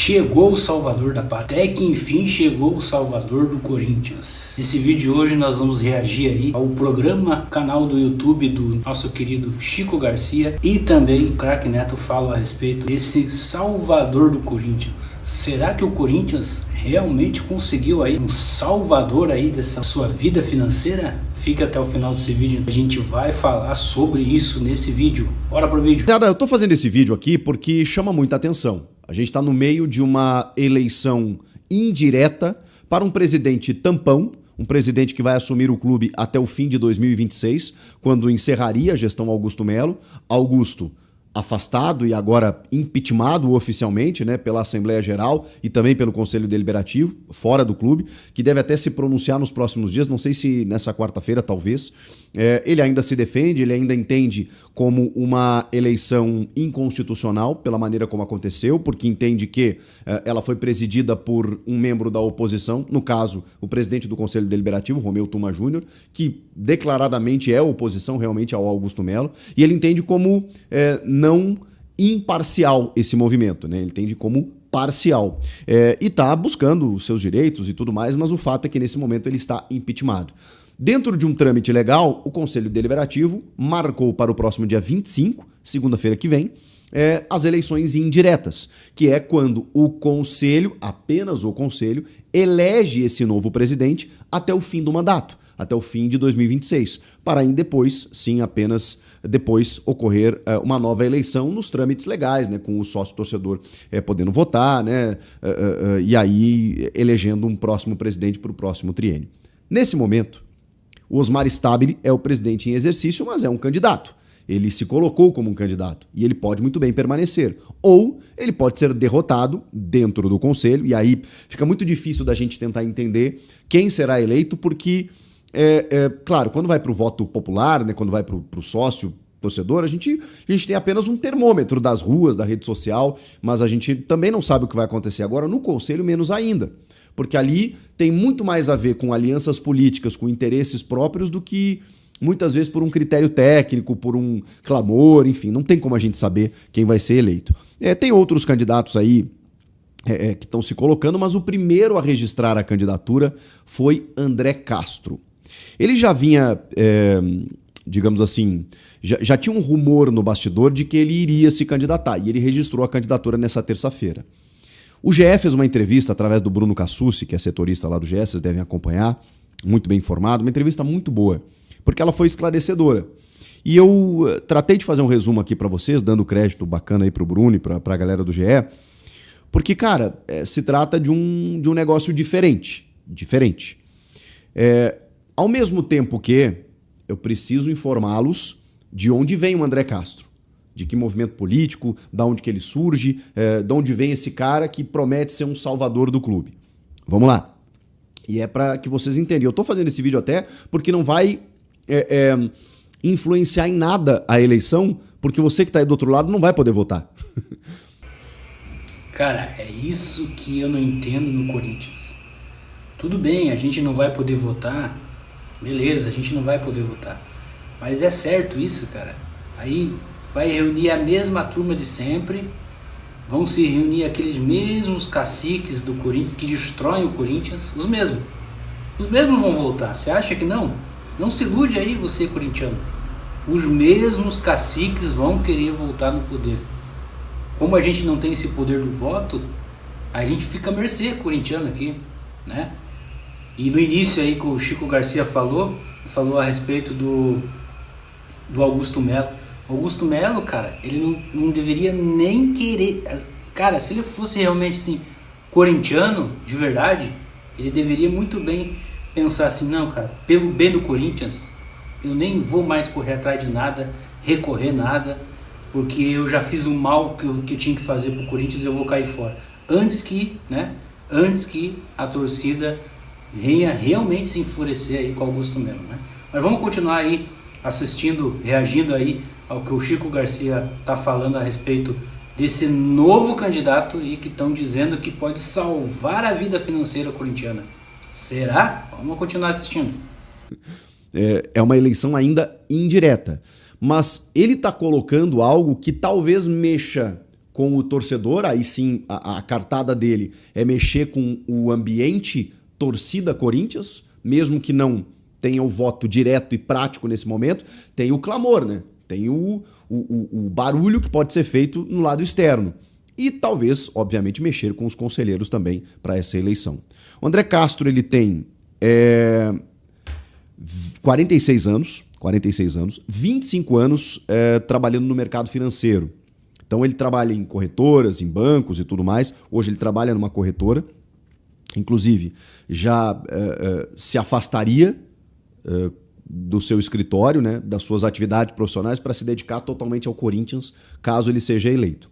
Chegou o salvador da pátria. Até que enfim chegou o salvador do Corinthians. Nesse vídeo de hoje nós vamos reagir aí ao programa, canal do YouTube do nosso querido Chico Garcia, e também o Craque Neto fala a respeito desse salvador do Corinthians. Será que o Corinthians realmente conseguiu aí um salvador aí dessa sua vida financeira? Fica até o final desse vídeo, a gente vai falar sobre isso nesse vídeo. Bora pro vídeo. Eu tô fazendo esse vídeo aqui porque chama muita atenção. A gente está no meio de uma eleição indireta para um presidente tampão, um presidente que vai assumir o clube até o fim de 2026, quando encerraria a gestão Augusto Melo. Augusto afastado e agora impeachmentado oficialmente, né, pela Assembleia Geral e também pelo Conselho Deliberativo, fora do clube, que deve até se pronunciar nos próximos dias, não sei se nessa quarta-feira, talvez. Ele ainda se defende, ele ainda entende como uma eleição inconstitucional, pela maneira como aconteceu, porque entende que ela foi presidida por um membro da oposição, no caso, o presidente do Conselho Deliberativo, Romeu Tuma Júnior, que declaradamente é oposição realmente ao Augusto Melo, e ele entende como não imparcial esse movimento, né? Ele entende como parcial. E está buscando os seus direitos e tudo mais, mas o fato é que nesse momento ele está impeachmentado. Dentro de um trâmite legal, o Conselho Deliberativo marcou para o próximo dia 25, segunda-feira que vem, as eleições indiretas, que é quando o Conselho, apenas o Conselho, elege esse novo presidente até o fim do mandato, até o fim de 2026, para em depois, sim, apenas depois ocorrer uma nova eleição nos trâmites legais, né, com o sócio-torcedor podendo votar, né, e aí elegendo um próximo presidente para o próximo triênio. Nesse momento, o Osmar Stabile é o presidente em exercício, mas é um candidato. Ele se colocou como um candidato e ele pode muito bem permanecer. Ou ele pode ser derrotado dentro do conselho, e aí fica muito difícil da gente tentar entender quem será eleito, porque, claro, quando vai para o voto popular, né, quando vai para o sócio torcedor, a gente tem apenas um termômetro das ruas, da rede social, mas a gente também não sabe o que vai acontecer agora no conselho, menos ainda. Porque ali tem muito mais a ver com alianças políticas, com interesses próprios, do que muitas vezes por um critério técnico, por um clamor, enfim, não tem como a gente saber quem vai ser eleito. Tem outros candidatos aí que estão se colocando, mas o primeiro a registrar a candidatura foi André Castro. Ele já vinha, digamos assim, já tinha um rumor no bastidor de que ele iria se candidatar, e ele registrou a candidatura nessa terça-feira. O GE fez uma entrevista através do Bruno Cassucci, que é setorista lá do GE, vocês devem acompanhar, muito bem informado, uma entrevista muito boa, porque ela foi esclarecedora. E eu tratei de fazer um resumo aqui para vocês, dando crédito bacana aí pro Bruno e pra galera do GE, porque, cara, se trata de um negócio diferente. Ao mesmo tempo que eu preciso informá-los de onde vem o André Castro. De que movimento político, da onde que ele surge, de onde vem esse cara que promete ser um salvador do clube. Vamos lá. E é para que vocês entendam. Eu tô fazendo esse vídeo até porque não vai influenciar em nada a eleição, porque você que tá aí do outro lado não vai poder votar. Cara, é isso que eu não entendo no Corinthians. Tudo bem, a gente não vai poder votar, beleza, a gente não vai poder votar. Mas é certo isso, cara? Aí vai reunir a mesma turma de sempre, vão se reunir aqueles mesmos caciques do Corinthians que destroem o Corinthians, os mesmos vão voltar. Você acha que não? Não se ilude aí, você corintiano. Os mesmos caciques vão querer voltar no poder. Como a gente não tem esse poder do voto, a gente fica à mercê corintiano aqui, né? E no início aí que o Chico Garcia falou a respeito do Augusto Melo. Augusto Melo, cara, ele não deveria nem querer. Cara, se ele fosse realmente assim, corintiano, de verdade, ele deveria muito bem pensar assim: não, cara, pelo bem do Corinthians, eu nem vou mais correr atrás de nada, recorrer nada, porque eu já fiz o mal que eu tinha que fazer pro Corinthians, eu vou cair fora. Antes que a torcida venha realmente se enfurecer aí com o Augusto Melo, né? Mas vamos continuar aí assistindo, reagindo aí ao que o Chico Garcia está falando a respeito desse novo candidato e que estão dizendo que pode salvar a vida financeira corintiana. Será? Vamos continuar assistindo. É uma eleição ainda indireta, mas ele está colocando algo que talvez mexa com o torcedor, aí sim a cartada dele é mexer com o ambiente torcida Corinthians, mesmo que não tenha o voto direto e prático nesse momento, tem o clamor, né? Tem o barulho que pode ser feito no lado externo. E talvez, obviamente, mexer com os conselheiros também para essa eleição. O André Castro, ele tem 46 anos, 25 anos trabalhando no mercado financeiro. Então ele trabalha em corretoras, em bancos e tudo mais. Hoje ele trabalha numa corretora. Inclusive, já se afastaria do seu escritório, né, das suas atividades profissionais para se dedicar totalmente ao Corinthians, caso ele seja eleito.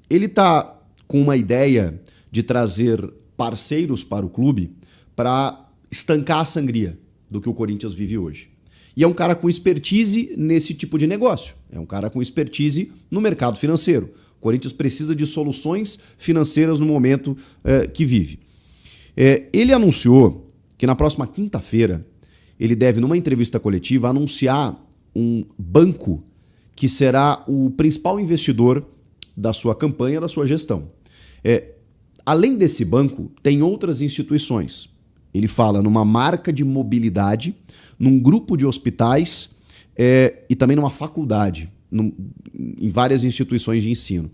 Ele está com uma ideia de trazer parceiros para o clube para estancar a sangria do que o Corinthians vive hoje. E é um cara com expertise nesse tipo de negócio. É um cara com expertise no mercado financeiro. O Corinthians precisa de soluções financeiras no momento que vive. Ele anunciou que na próxima quinta-feira ele deve, numa entrevista coletiva, anunciar um banco que será o principal investidor da sua campanha, da sua gestão. Além desse banco, tem outras instituições. Ele fala numa marca de mobilidade, num grupo de hospitais e também numa faculdade, em várias instituições de ensino,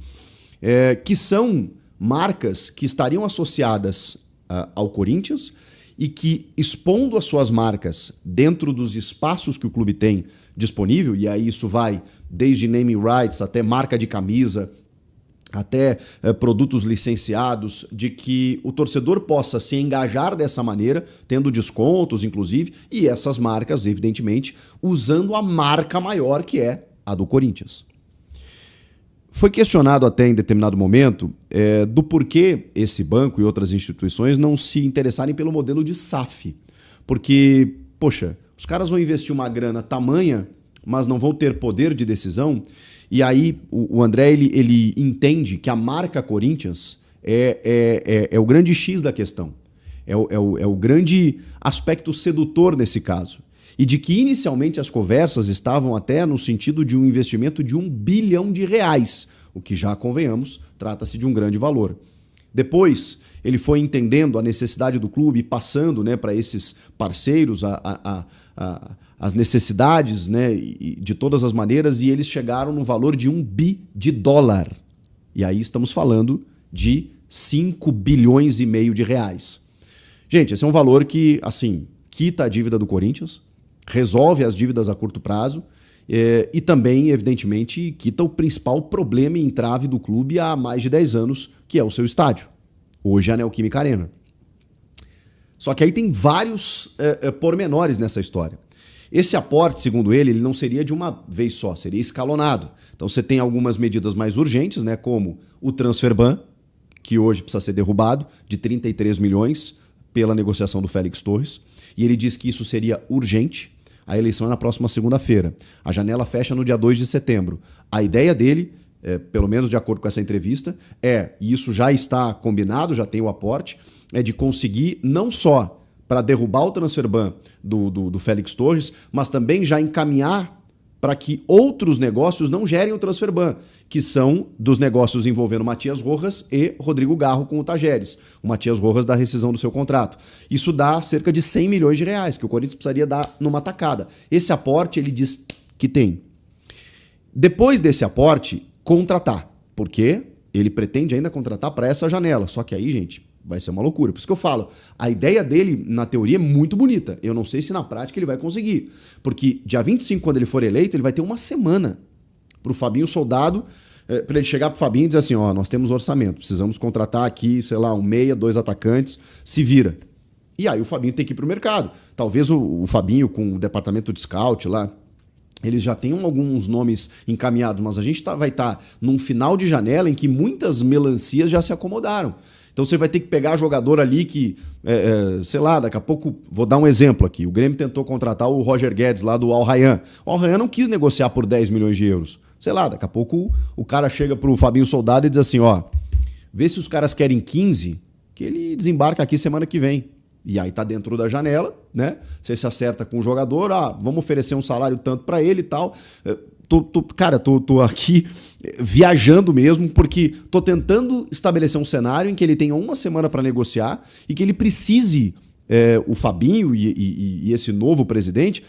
que são marcas que estariam associadas ao Corinthians e que, expondo as suas marcas dentro dos espaços que o clube tem disponível, e aí isso vai desde naming rights até marca de camisa, até produtos licenciados, de que o torcedor possa se engajar dessa maneira, tendo descontos, inclusive, e essas marcas, evidentemente, usando a marca maior que é a do Corinthians. Foi questionado até em determinado momento do porquê esse banco e outras instituições não se interessarem pelo modelo de SAF. Porque, poxa, os caras vão investir uma grana tamanha, mas não vão ter poder de decisão. E aí o André ele entende que a marca Corinthians é o grande X da questão. É o grande aspecto sedutor nesse caso. E de que inicialmente as conversas estavam até no sentido de um investimento de R$1 bilhão, o que já, convenhamos, trata-se de um grande valor. Depois, ele foi entendendo a necessidade do clube e passando, né, para esses parceiros as necessidades, né, de todas as maneiras, e eles chegaram no valor de $1 bi. E aí estamos falando de 5,5 bilhões de reais. Gente, esse é um valor que, assim, quita a dívida do Corinthians, resolve as dívidas a curto prazo e também, evidentemente, quita o principal problema e entrave do clube há mais de 10 anos, que é o seu estádio. Hoje é a Neoquímica Arena. Só que aí tem vários pormenores nessa história. Esse aporte, segundo ele não seria de uma vez só, seria escalonado. Então você tem algumas medidas mais urgentes, né, como o transfer ban, que hoje precisa ser derrubado, de 33 milhões pela negociação do Félix Torres. E ele diz que isso seria urgente. A eleição é na próxima segunda-feira. A janela fecha no dia 2 de setembro. A ideia dele, pelo menos de acordo com essa entrevista, e isso já está combinado, já tem o aporte, é de conseguir não só para derrubar o transfer ban do Félix Torres, mas também já encaminhar para que outros negócios não gerem o transfer ban, que são dos negócios envolvendo Matias Rojas e Rodrigo Garro com o Tajeres. O Matias Rojas da rescisão do seu contrato. Isso dá cerca de 100 milhões de reais, que o Corinthians precisaria dar numa tacada. Esse aporte, ele diz que tem. Depois desse aporte, contratar. Porque ele pretende ainda contratar para essa janela. Só que aí, gente, vai ser uma loucura. Por isso que eu falo, a ideia dele, na teoria, é muito bonita. Eu não sei se na prática ele vai conseguir. Porque dia 25, quando ele for eleito, ele vai ter uma semana para o Fabinho Soldado, para ele chegar para o Fabinho e dizer assim, ó, nós temos orçamento, precisamos contratar aqui, sei lá, um meia, 2 atacantes, se vira. E aí o Fabinho tem que ir para o mercado. Talvez o Fabinho, com o departamento de scout lá, eles já tenham alguns nomes encaminhados, mas a gente vai estar num final de janela em que muitas melancias já se acomodaram. Então você vai ter que pegar jogador ali que, sei lá, daqui a pouco, vou dar um exemplo aqui. O Grêmio tentou contratar o Roger Guedes lá do Al Rayyan. O Al Rayyan não quis negociar por 10 milhões de euros. Sei lá, daqui a pouco o cara chega pro Fabinho Soldado e diz assim, ó, vê se os caras querem 15, que ele desembarca aqui semana que vem. E aí tá dentro da janela, né? Você se acerta com o jogador, vamos oferecer um salário tanto para ele e tal. cara, tô aqui viajando mesmo, porque tô tentando estabelecer um cenário em que ele tenha uma semana para negociar e que ele precise, o Fabinho e esse novo presidente,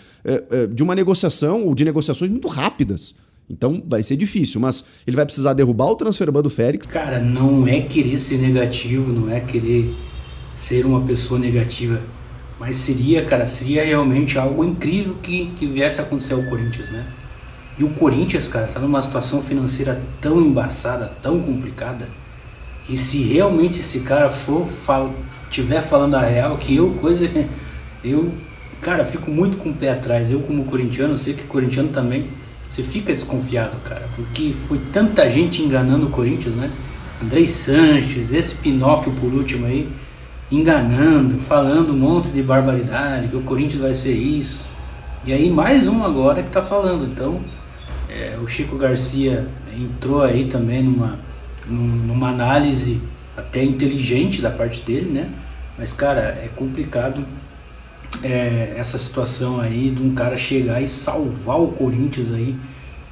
de uma negociação ou de negociações muito rápidas. Então vai ser difícil, mas ele vai precisar derrubar o transferban do Félix. Cara, não é querer ser negativo, não é querer ser uma pessoa negativa, mas seria realmente algo incrível que viesse a acontecer ao Corinthians, né? E o Corinthians, cara, tá numa situação financeira tão embaçada, tão complicada, que se realmente esse cara tiver falando a real, cara, fico muito com o pé atrás. Eu, como corintiano, sei que corintiano também, você fica desconfiado, cara, porque foi tanta gente enganando o Corinthians, né? Andrei Sanches, esse Pinóquio por último aí, enganando, falando um monte de barbaridade, que o Corinthians vai ser isso. E aí mais um agora que tá falando. Então, o Chico Garcia entrou aí também numa análise até inteligente da parte dele, né? Mas, cara, é complicado essa situação aí de um cara chegar e salvar o Corinthians aí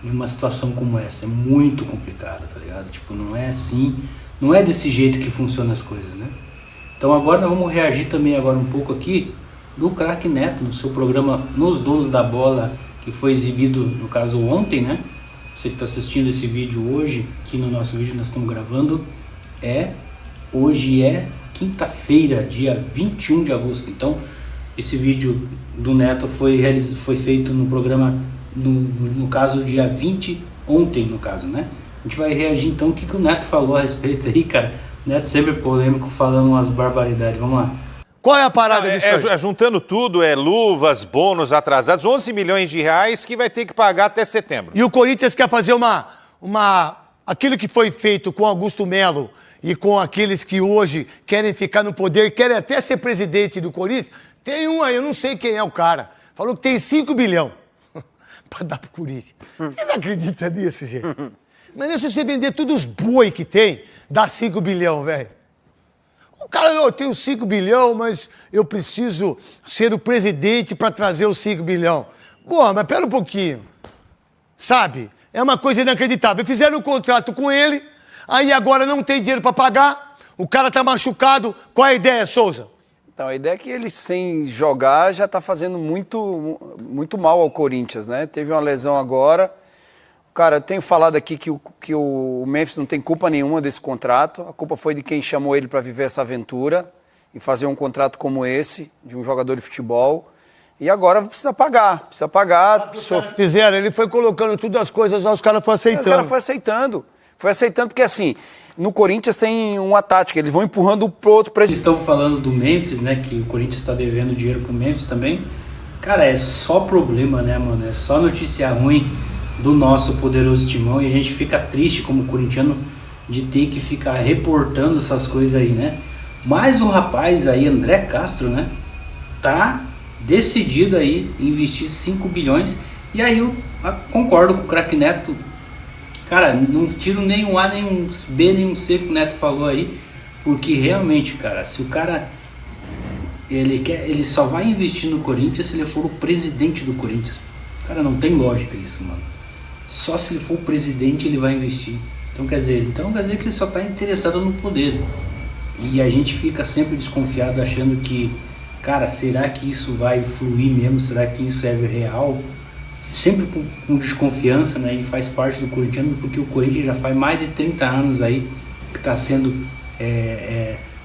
de uma situação como essa. É muito complicado, tá ligado? Tipo, não é assim, não é desse jeito que funcionam as coisas, né? Então agora nós vamos reagir também agora um pouco aqui do craque Neto, no seu programa Nos Donos da Bola, que foi exibido, no caso, ontem, né? Você que está assistindo esse vídeo hoje, aqui no nosso vídeo nós estamos gravando, hoje é quinta-feira, dia 21 de agosto. Então, esse vídeo do Neto foi feito no programa, no caso, dia 20, ontem, no caso, né? A gente vai reagir, então, o que o Neto falou a respeito aí, cara. O Neto sempre polêmico, falando umas barbaridades. Vamos lá. Qual é a parada disso aí? Juntando tudo, luvas, bônus atrasados, 11 milhões de reais que vai ter que pagar até setembro. E o Corinthians quer fazer aquilo que foi feito com Augusto Melo e com aqueles que hoje querem ficar no poder, querem até ser presidente do Corinthians. Tem um aí, eu não sei quem é o cara, falou que tem 5 bilhões pra dar pro Corinthians. Vocês acreditam nisso, gente? Mas se você vender todos os boi que tem, dá 5 bilhões, velho. O cara, eu tenho 5 bilhões, mas eu preciso ser o presidente para trazer os 5 bilhões. Pô, mas pera um pouquinho. Sabe? É uma coisa inacreditável. Fizeram um contrato com ele, aí agora não tem dinheiro para pagar, o cara tá machucado. Qual é a ideia, Souza? Então, a ideia é que ele, sem jogar, já está fazendo muito mal ao Corinthians, né? Teve uma lesão agora. Cara, eu tenho falado aqui que o Memphis não tem culpa nenhuma desse contrato. A culpa foi de quem chamou ele para viver essa aventura e fazer um contrato como esse, de um jogador de futebol. E agora precisa pagar. Fizeram, ele foi colocando tudo as coisas, os caras foram aceitando. O cara foi aceitando. Foi aceitando porque, assim, no Corinthians tem uma tática, eles vão empurrando pro outro presidente. Estão falando do Memphis, né, que o Corinthians está devendo dinheiro pro Memphis também. Cara, é só problema, né, mano? É só notícia ruim do nosso poderoso timão, e a gente fica triste como corintiano de ter que ficar reportando essas coisas aí, né? Mas o rapaz aí, André Castro, né, tá decidido aí em investir 5 bilhões, e aí eu concordo com o craque Neto. Cara, não tiro nenhum A, nenhum B, nenhum C que o Neto falou aí, porque realmente, cara, se o cara ele só vai investir no Corinthians se ele for o presidente do Corinthians. Cara, não tem lógica isso, mano. Só se ele for o presidente ele vai investir. Então quer dizer que ele só está interessado no poder. E a gente fica sempre desconfiado, achando que, cara, será que isso vai fluir mesmo? Será que isso é real? Sempre com desconfiança, né? E faz parte do corintiano, porque o Corinthians já faz mais de 30 anos aí que está sendo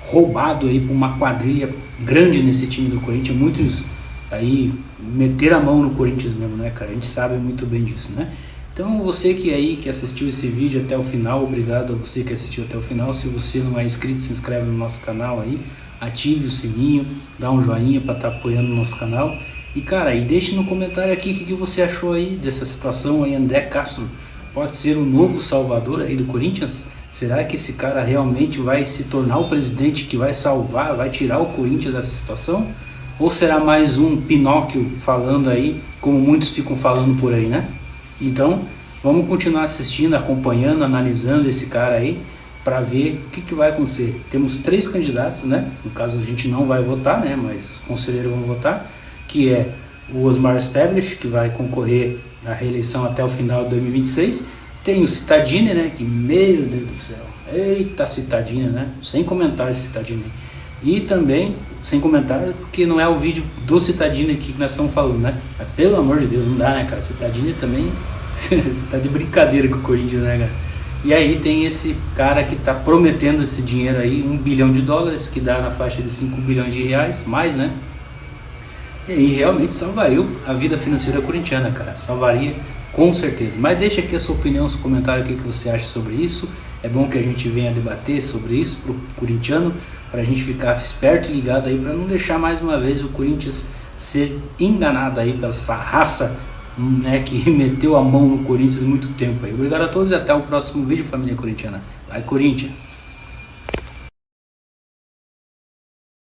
roubado aí por uma quadrilha grande nesse time do Corinthians. Muitos aí meteram a mão no Corinthians mesmo, né, cara? A gente sabe muito bem disso, né? Então você que assistiu esse vídeo até o final, obrigado a você que assistiu até o final. Se você não é inscrito, se inscreve no nosso canal aí, ative o sininho, dá um joinha para estar apoiando o nosso canal. E cara, deixe no comentário aqui o que você achou aí dessa situação aí. André Castro pode ser o novo salvador aí do Corinthians? Será que esse cara realmente vai se tornar o presidente que vai salvar, vai tirar o Corinthians dessa situação? Ou será mais um Pinóquio falando aí, como muitos ficam falando por aí, né? Então, vamos continuar assistindo, acompanhando, analisando esse cara aí, para ver o que vai acontecer. Temos 3 candidatos, né? No caso, a gente não vai votar, né? Mas os conselheiros vão votar, que é o Osmar Stablish, que vai concorrer a reeleição até o final de 2026. Tem o Cittadini, né? Que, meu Deus do céu, eita Cittadini, né? Sem comentários Cittadini. E também, sem comentários, porque não é o vídeo do Cittadini aqui que nós estamos falando, né? Mas, pelo amor de Deus, não dá, né, cara? Cittadini também tá de brincadeira com o Corinthians, né, cara? E aí tem esse cara que tá prometendo esse dinheiro aí, $1 bilhão, que dá na faixa de 5 bilhões de reais, mais, né? E aí realmente salvaria a vida financeira corintiana, cara. Salvaria com certeza. Mas deixa aqui a sua opinião, seu comentário, o que você acha sobre isso. É bom que a gente venha debater sobre isso pro corintiano, pra gente ficar esperto e ligado aí, pra não deixar mais uma vez o Corinthians ser enganado aí pela essa raça, né, que meteu a mão no Corinthians há muito tempo aí. Obrigado a todos e até o próximo vídeo, família corintiana. Vai, Corinthians!